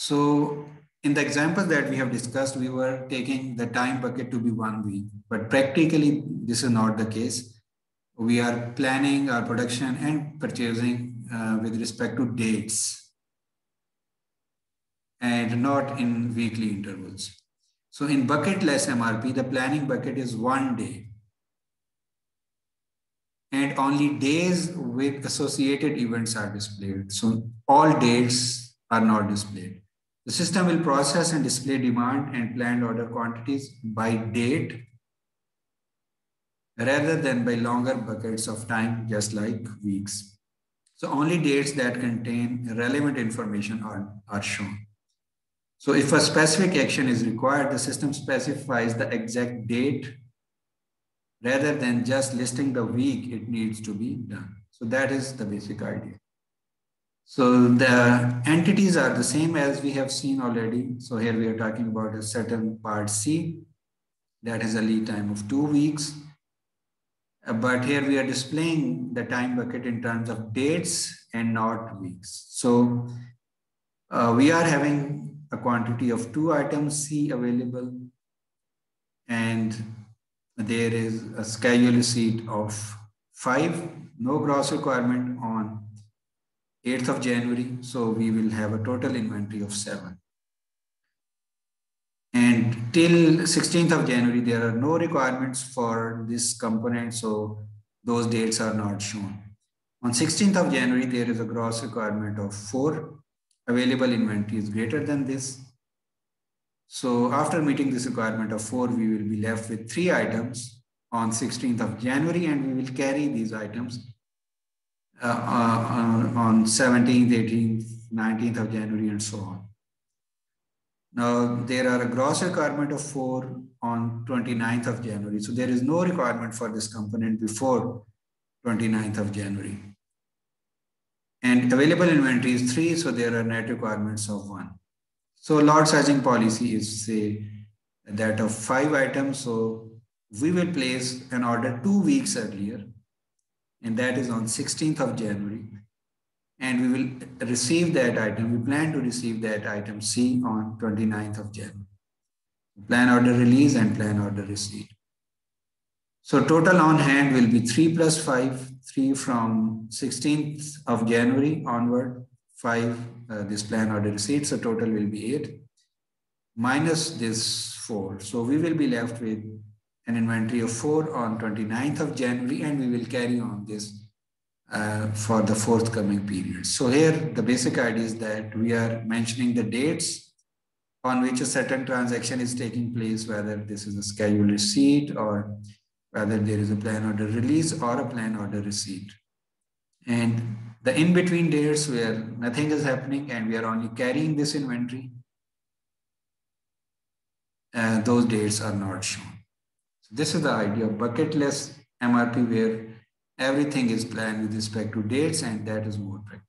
So in the examples that we have discussed, we were taking the time bucket to be 1 week, but practically this is not the case. We are planning our production and purchasing with respect to dates and not in weekly intervals. So in bucketless MRP, the planning bucket is 1 day and only days with associated events are displayed. So all dates are not displayed. The system will process and display demand and planned order quantities by date rather than by longer buckets of time, just like weeks. So only dates that contain relevant information are shown. So if a specific action is required, the system specifies the exact date rather than just listing the week it needs to be done. So that is the basic idea. So the entities are the same as we have seen already. So here we are talking about a certain part C that has a lead time of 2 weeks. But here we are displaying the time bucket in terms of dates and not weeks. So we are having a quantity of 2 items C available, and there is a schedule receipt of 5, no gross requirement on 8th of January. So we will have a total inventory of 7. And till 16th of January, there are no requirements for this component. So those dates are not shown. On 16th of January, there is a gross requirement of 4. Available inventory is greater than this. So after meeting this requirement of 4, we will be left with 3 items on 16th of January, and we will carry these items on 17th, 18th, 19th of January, and so on. Now, there are a gross requirement of 4 on 29th of January. So there is no requirement for this component before 29th of January. And available inventory is 3, so there are net requirements of 1. So lot sizing policy is, say, that of 5 items. So we will place an order 2 weeks earlier, and that is on 16th of January. And we will receive that item. We plan to receive that item C on 29th of January. Plan order release and plan order receipt. So total on hand will be 3 plus 5, 3 from 16th of January onward, 5 this plan order receipt. So total will be 8 minus this 4. So we will be left with an inventory of 4 on 29th of January, and we will carry on this for the forthcoming period. So here the basic idea is that we are mentioning the dates on which a certain transaction is taking place, whether this is a scheduled receipt or whether there is a plan order release or a plan order receipt. And the in-between dates where nothing is happening and we are only carrying this inventory, those dates are not shown. So this is the idea of bucketless MRP, where everything is planned with respect to dates, and that is more practical.